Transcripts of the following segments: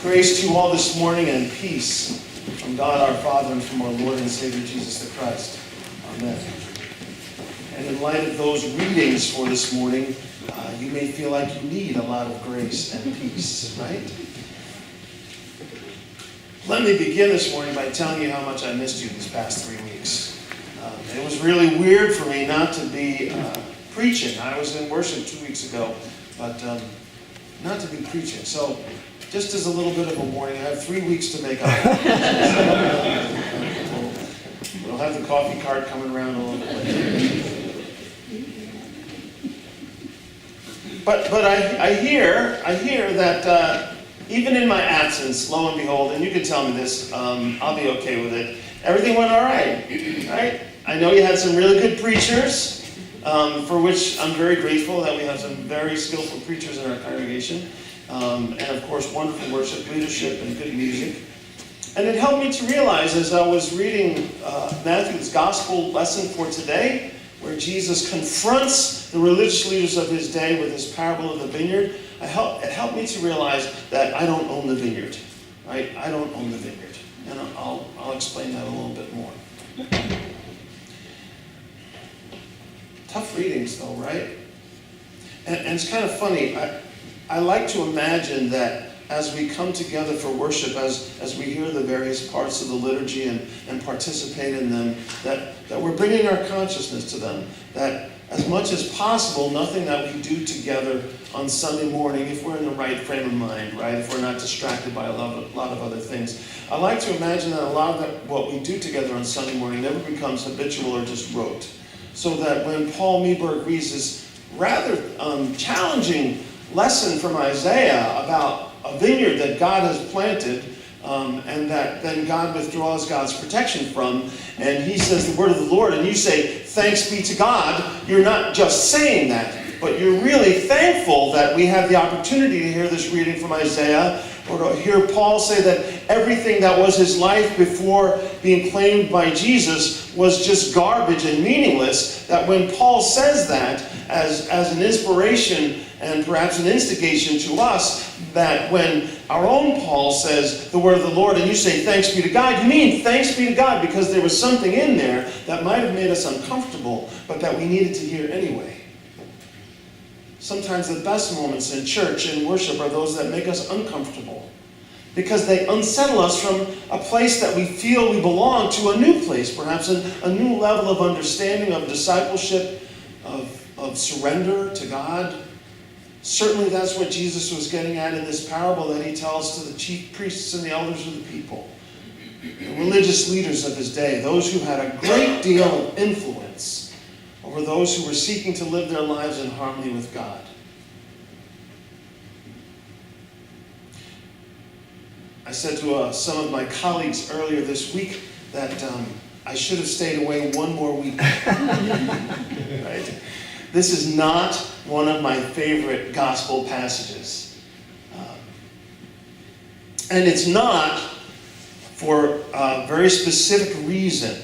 Grace to you all this morning and peace from God our Father and from our Lord and Savior Jesus the Christ. Amen. And in light of those readings for this morning, you may feel like you need a lot of grace and peace, right? Let me begin this morning by telling you how much I missed you these past 3 weeks. It was really weird for me not to be preaching. I was in worship 2 weeks ago, but not to be preaching. So just as a little bit of a warning, I have 3 weeks to make up. We'll have the coffee cart coming around a little bit later. But I hear that even in my absence, lo and behold, and you can tell me this, I'll be okay with it. Everything went all right, right? I know you had some really good preachers, for which I'm very grateful that we have some very skillful preachers in our congregation. And of course, wonderful worship leadership and good music. And it helped me to realize as I was reading Matthew's gospel lesson for today, where Jesus confronts the religious leaders of his day with his parable of the vineyard, it helped me to realize that I don't own the vineyard, right? I don't own the vineyard. And I'll explain that a little bit more. Tough readings though, right? And it's kind of funny. I like to imagine that as we come together for worship, as we hear the various parts of the liturgy and participate in them, that we're bringing our consciousness to them. That as much as possible, nothing that we do together on Sunday morning, if we're in the right frame of mind, right, if we're not distracted by a lot of other things. I like to imagine that a lot of what we do together on Sunday morning never becomes habitual or just rote. So that when Paul Meeberg reads this rather challenging lesson from Isaiah about a vineyard that God has planted, and that then God withdraws God's protection from, and he says the word of the Lord, and you say, thanks be to God, you're not just saying that, but you're really thankful that we have the opportunity to hear this reading from Isaiah, or to hear Paul say that everything that was his life before being claimed by Jesus was just garbage and meaningless, that when Paul says that as an inspiration and perhaps an instigation to us, that when our own Paul says the word of the Lord and you say thanks be to God, you mean thanks be to God because there was something in there that might have made us uncomfortable, but that we needed to hear anyway. Sometimes the best moments in church and worship are those that make us uncomfortable because they unsettle us from a place that we feel we belong to a new place, perhaps a new level of understanding, of discipleship, of surrender to God. Certainly that's what Jesus was getting at in this parable that he tells to the chief priests and the elders of the people, the religious leaders of his day, those who had a great deal of influence over those who were seeking to live their lives in harmony with God. I said to some of my colleagues earlier this week that I should have stayed away one more week. Right? This is not one of my favorite gospel passages. And it's not for a very specific reason.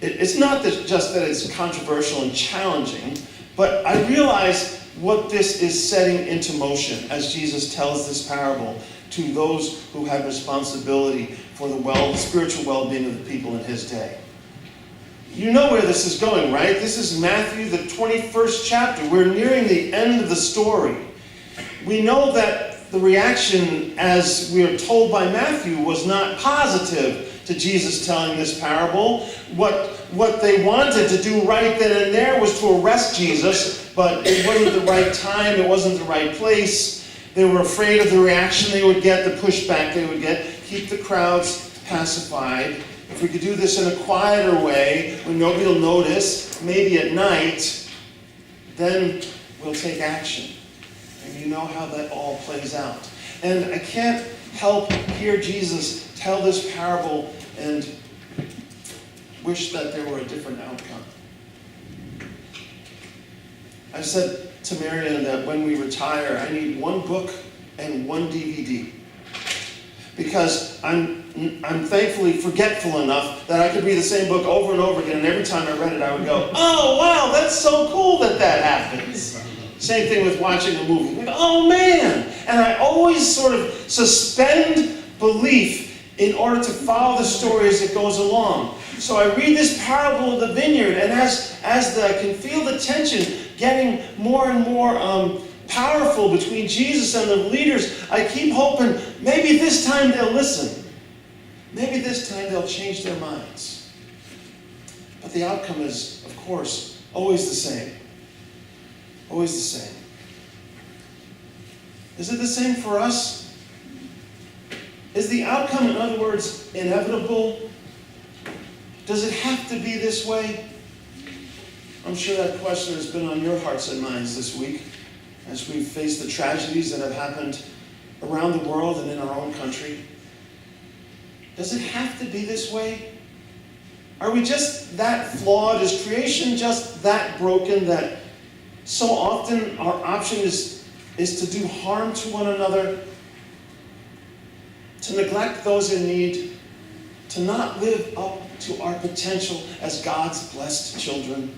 It's not just that it's controversial and challenging, but I realize what this is setting into motion as Jesus tells this parable to those who have responsibility for the spiritual well-being of the people in his day. You know where this is going, right? This is Matthew, the 21st chapter. We're nearing the end of the story. We know that the reaction, as we are told by Matthew, was not positive to Jesus telling this parable. What they wanted to do right then and there was to arrest Jesus, but it wasn't the right time, it wasn't the right place. They were afraid of the reaction they would get, the pushback they would get, keep the crowds pacified. If we could do this in a quieter way, when nobody will notice, maybe at night, then we'll take action. And you know how that all plays out. And I can't help hear Jesus tell this parable and wish that there were a different outcome. I said to Marianne that when we retire, I need one book and one DVD. Because I'm thankfully forgetful enough that I could read the same book over and over again, and every time I read it, I would go, oh, wow, that's so cool that happens. Same thing with watching a movie. Oh, man, And I always sort of suspend belief in order to follow the story as it goes along. So I read this parable of the vineyard, and as I can feel the tension getting more and more powerful between Jesus and the leaders, I keep hoping maybe this time they'll listen. Maybe this time they'll change their minds. But the outcome is, of course, always the same. Always the same. Is it the same for us? Is the outcome, in other words, inevitable? Does it have to be this way? I'm sure that question has been on your hearts and minds this week as we've faced the tragedies that have happened around the world and in our own country. Does it have to be this way? Are we just that flawed? Is creation just that broken that so often our option is to do harm to one another, to neglect those in need, to not live up to our potential as God's blessed children?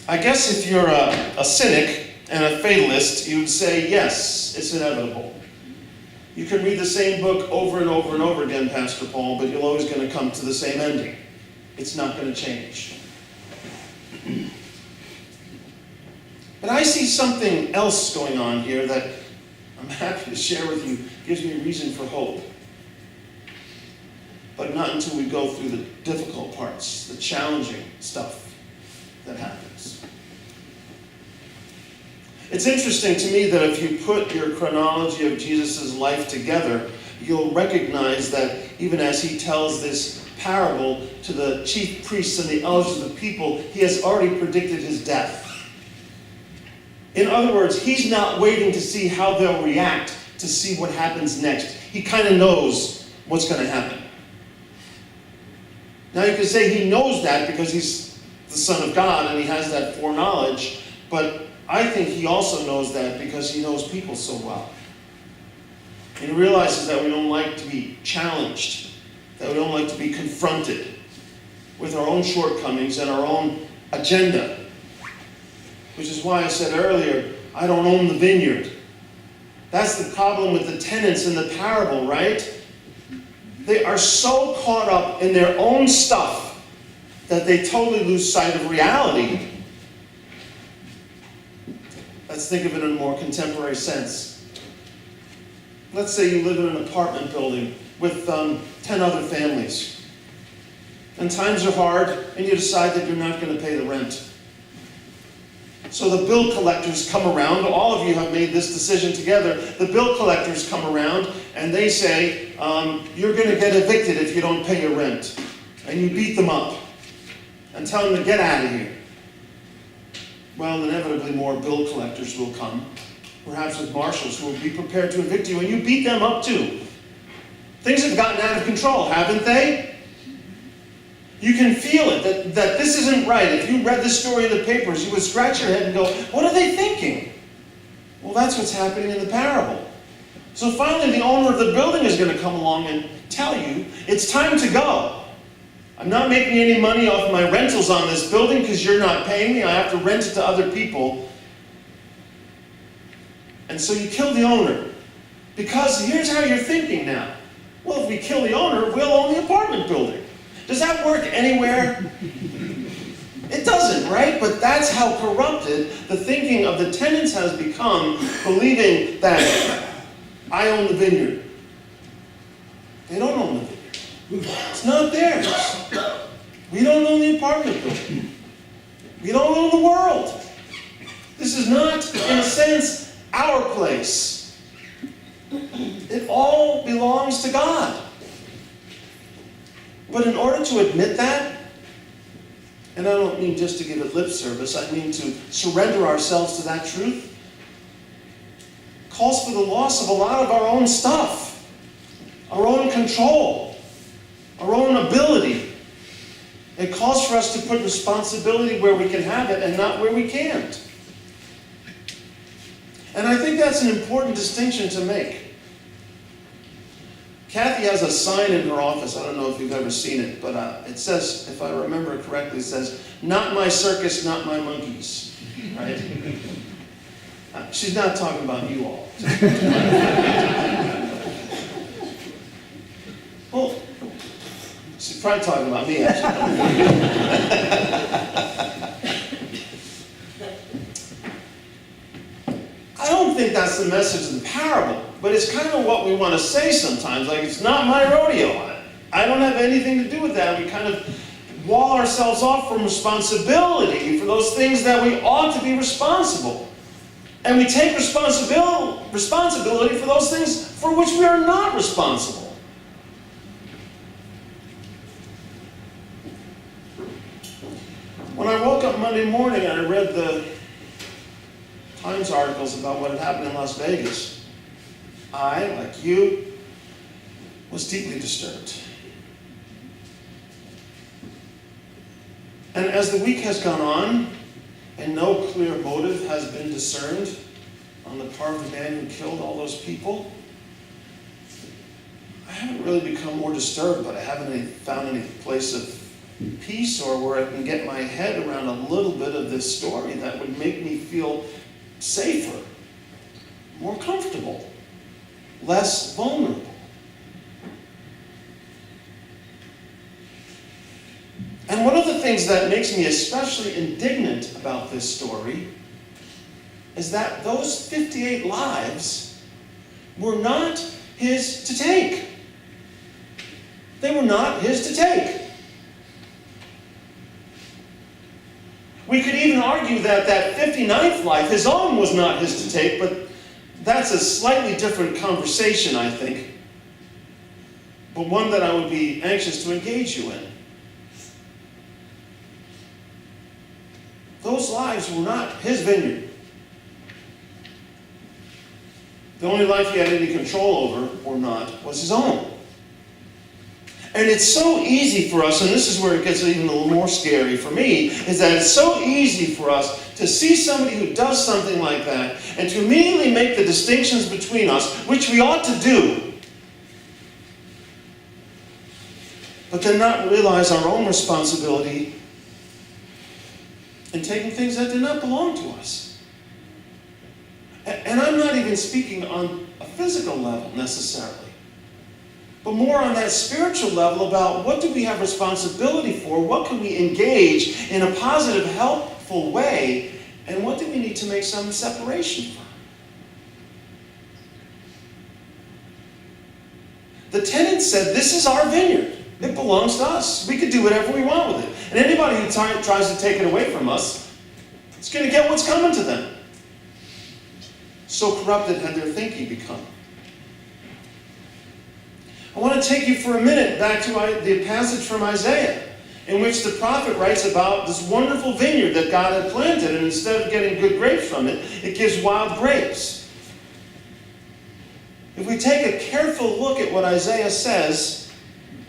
I guess if you're a cynic and a fatalist, you would say, yes, it's inevitable. You can read the same book over and over and over again, Pastor Paul, but you're always going to come to the same ending. It's not going to change. But I see something else going on here that I'm happy to share with you. It gives me a reason for hope. But not until we go through the difficult parts, the challenging stuff that happens. It's interesting to me that if you put your chronology of Jesus' life together, you'll recognize that even as he tells this parable to the chief priests and the elders of the people, he has already predicted his death. In other words, he's not waiting to see how they'll react to see what happens next. He kind of knows what's going to happen. Now you can say he knows that because he's the Son of God and he has that foreknowledge, but I think he also knows that because he knows people so well. And he realizes that we don't like to be challenged, that we don't like to be confronted with our own shortcomings and our own agenda. Which is why I said earlier, I don't own the vineyard. That's the problem with the tenants in the parable, right? They are so caught up in their own stuff that they totally lose sight of reality. Let's think of it in a more contemporary sense. Let's say you live in an apartment building with 10 other families. And times are hard, and you decide that you're not going to pay the rent. So the bill collectors come around. All of you have made this decision together. The bill collectors come around and they say, you're going to get evicted if you don't pay your rent. And you beat them up and tell them to get out of here. Well, inevitably more bill collectors will come, perhaps with marshals who will be prepared to evict you, and you beat them up too. Things have gotten out of control, haven't they? You can feel it, that this isn't right. If you read this story in the papers, you would scratch your head and go, what are they thinking? Well, that's what's happening in the parable. So finally, the owner of the building is going to come along and tell you, it's time to go. I'm not making any money off my rentals on this building because you're not paying me. I have to rent it to other people. And so you kill the owner. Because here's how you're thinking now. Well, if we kill the owner, we'll own the apartment building. Does that work anywhere? It doesn't, right? But that's how corrupted the thinking of the tenants has become, believing that I own the vineyard. They don't own the vineyard. It's not theirs. We don't own the apartment building. We don't own the world. This is not, in a sense, our place. It all belongs to God. But in order to admit that, and I don't mean just to give it lip service, I mean to surrender ourselves to that truth, calls for the loss of a lot of our own stuff, our own control, our own ability. It calls for us to put responsibility where we can have it and not where we can't. And I think that's an important distinction to make. Kathy has a sign in her office. I don't know if you've ever seen it, but it says, if I remember correctly, it says, "Not my circus, not my monkeys." Right? She's not talking about you all. Well, she's probably talking about me, actually. I don't think that's the message of the parable, but it's kind of what we want to say sometimes. Like, it's not my rodeo. I don't have anything to do with that. We kind of wall ourselves off from responsibility for those things that we ought to be responsible. And we take responsibility for those things for which we are not responsible. When I woke up Monday morning and I read the Times articles about what had happened in Las Vegas, I, like you, was deeply disturbed. And as the week has gone on, and no clear motive has been discerned on the part of the man who killed all those people, I haven't really become more disturbed, but I haven't found any place of peace or where I can get my head around a little bit of this story that would make me feel safer, more comfortable, less vulnerable. And one of the things that makes me especially indignant about this story is that those 58 lives were not his to take. They were not his to take. We could even argue that that 59th life, his own, was not his to take, but that's a slightly different conversation, I think, but one that I would be anxious to engage you in. Those lives were not his vineyard. The only life he had any control over, or not, was his own. And it's so easy for us, and this is where it gets even a little more scary for me, is that it's so easy for us to see somebody who does something like that and to immediately make the distinctions between us, which we ought to do, but then not realize our own responsibility in taking things that did not belong to us. And I'm not even speaking on a physical level necessarily, but more on that spiritual level about what do we have responsibility for, what can we engage in a positive, helpful way, and what do we need to make some separation from. The tenant said, this is our vineyard. It belongs to us. We could do whatever we want with it. And anybody who tries to take it away from us is going to get what's coming to them. So corrupted had their thinking become. I want to take you for a minute back to the passage from Isaiah, in which the prophet writes about this wonderful vineyard that God had planted, and instead of getting good grapes from it, it gives wild grapes. If we take a careful look at what Isaiah says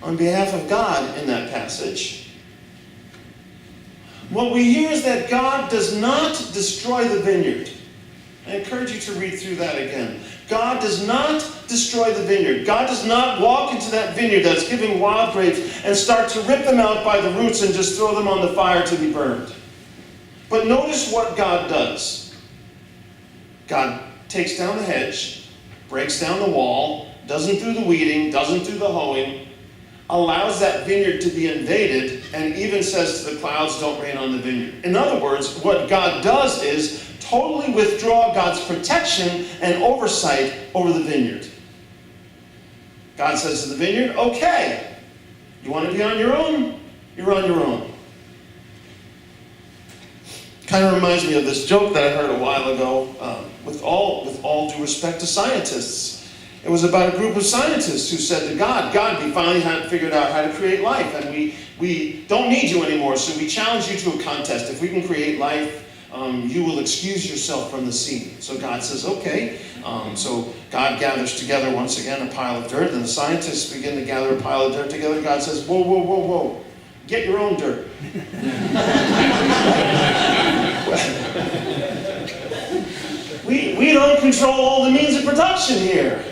on behalf of God in that passage, what we hear is that God does not destroy the vineyard. I encourage you to read through that again. God does not destroy the vineyard. God does not walk into that vineyard that's giving wild grapes and start to rip them out by the roots and just throw them on the fire to be burned. But notice what God does. God takes down the hedge, breaks down the wall, doesn't do the weeding, doesn't do the hoeing, allows that vineyard to be invaded, and even says to the clouds, don't rain on the vineyard. In other words, what God does is totally withdraw God's protection and oversight over the vineyard. God says to the vineyard, okay, you want to be on your own? You're on your own. Kind of reminds me of this joke that I heard a while ago, with all due respect to scientists. It was about a group of scientists who said to God, we finally had figured out how to create life, and we don't need you anymore, so we challenge you to a contest. If we can create life, you will excuse yourself from the scene. So God says, okay. So God gathers together once again a pile of dirt, and the scientists begin to gather a pile of dirt together. God says, whoa, whoa, whoa, whoa. Get your own dirt. We don't control all the means of production here.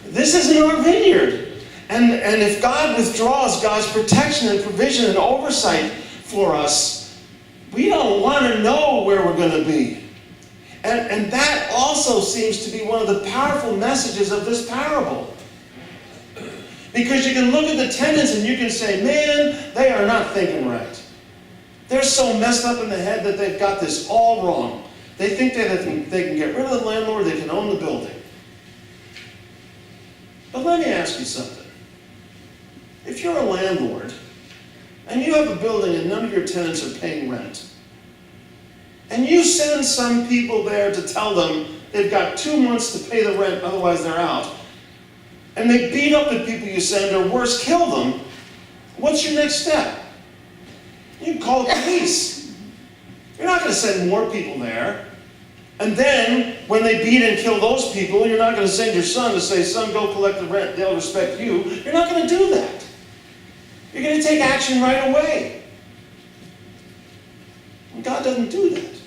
This isn't our vineyard. And if God withdraws God's protection and provision and oversight for us, we don't want to know where we're going to be. And that also seems to be one of the powerful messages of this parable. Because you can look at the tenants and you can say, man, they are not thinking right. They're so messed up in the head that they've got this all wrong. They think that they can get rid of the landlord, they can own the building. But let me ask you something. If you're a landlord and you have a building and none of your tenants are paying rent, and you send some people there to tell them they've got 2 months to pay the rent, otherwise they're out, and they beat up the people you send, or worse, kill them, what's your next step? You call the police. You're not going to send more people there. And then, when they beat and kill those people, you're not going to send your son to say, son, go collect the rent. They'll respect you. You're not going to do that. You're going to take action right away. And God doesn't do that.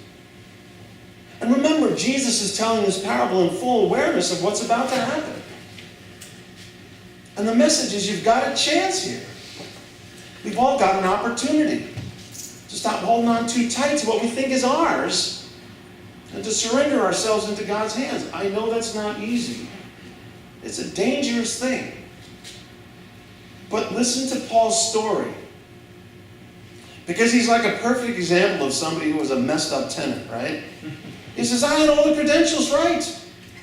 And remember, Jesus is telling this parable in full awareness of what's about to happen. And the message is, you've got a chance here. We've all got an opportunity to stop holding on too tight to what we think is ours and to surrender ourselves into God's hands. I know that's not easy. It's a dangerous thing. But listen to Paul's story. Because he's like a perfect example of somebody who was a messed up tenant, right? He says, I had all the credentials right.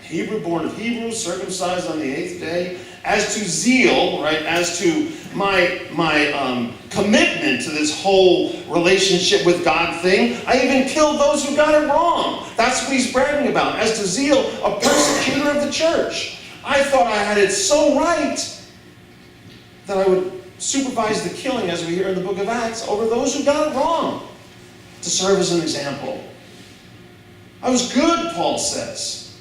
Hebrew, born of Hebrews, circumcised on the 8th day. As to zeal, right, as to my commitment to this whole relationship with God thing, I even killed those who got it wrong. That's what he's bragging about. As to zeal, a persecutor of the church. I thought I had it so right that I would supervise the killing, as we hear in the book of Acts, over those who got it wrong, to serve as an example. I was good, Paul says.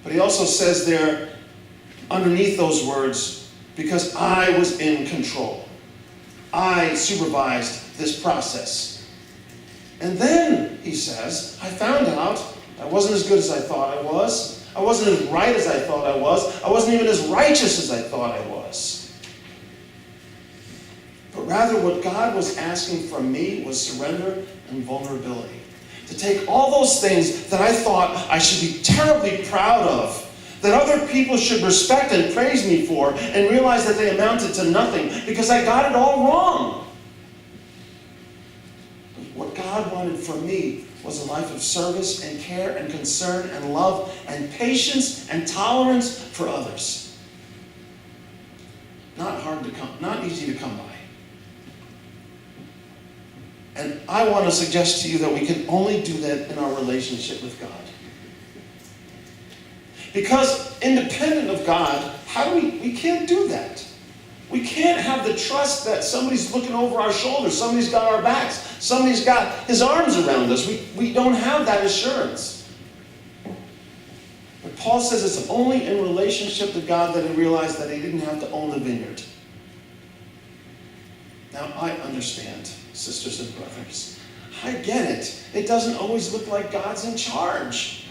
But he also says there, underneath those words, because I was in control. I supervised this process. And then, he says, I found out I wasn't as good as I thought I was. I wasn't as right as I thought I was. I wasn't even as righteous as I thought I was. But rather, what God was asking from me was surrender and vulnerability. To take all those things that I thought I should be terribly proud of, that other people should respect and praise me for, and realize that they amounted to nothing because I got it all wrong. What God wanted from me was a life of service and care and concern and love and patience and tolerance for others. Not hard to come, not easy to come by. And I want to suggest to you that we can only do that in our relationship with God. Because independent of God, we can't do that. We can't have the trust that somebody's looking over our shoulders, somebody's got our backs, somebody's got his arms around us. We don't have that assurance. But Paul says it's only in relationship to God that he realized that he didn't have to own the vineyard. Now, I understand, sisters and brothers. I get it. It doesn't always look like God's in charge.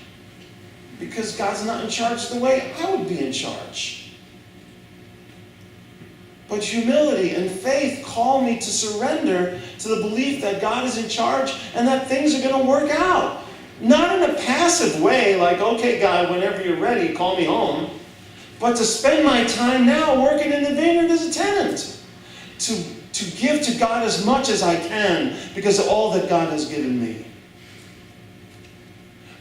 Because God's not in charge the way I would be in charge. But humility and faith call me to surrender to the belief that God is in charge and that things are going to work out. Not in a passive way, like, okay, God, whenever you're ready, call me home. But to spend my time now working in the vineyard as a tenant. To give to God as much as I can because of all that God has given me.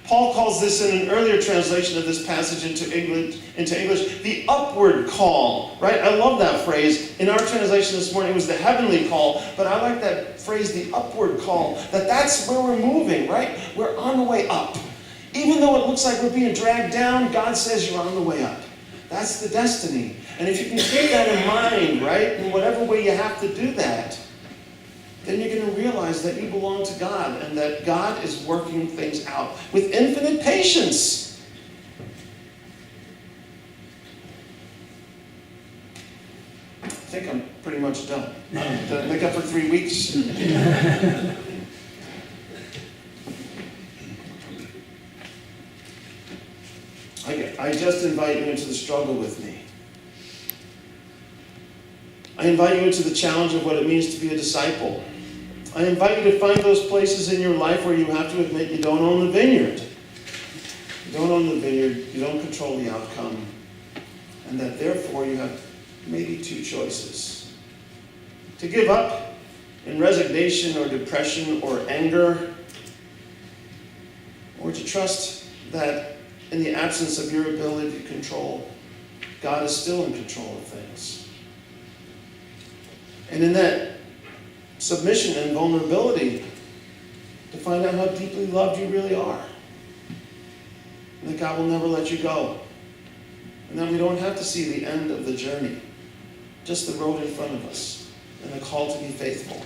Paul calls this, in an earlier translation of this passage into English, the upward call, right? I love that phrase. In our translation this morning, it was the heavenly call, but I like that phrase, the upward call, that's where we're moving, right? We're on the way up. Even though it looks like we're being dragged down, God says you're on the way up. That's the destiny. And if you can keep that in mind, right, in whatever way you have to do that, then you're going to realize that you belong to God and that God is working things out with infinite patience. I think I'm pretty much done. Did I make up for 3 weeks? I just invite you into the struggle with me. I invite you into the challenge of what it means to be a disciple. I invite you to find those places in your life where you have to admit you don't own the vineyard. You don't own the vineyard, you don't control the outcome, and that therefore you have maybe two choices. To give up in resignation or depression or anger, or to trust that in the absence of your ability to control, God is still in control of things. And in that submission and vulnerability, to find out how deeply loved you really are. And that God will never let you go. And that we don't have to see the end of the journey, just the road in front of us, and the call to be faithful.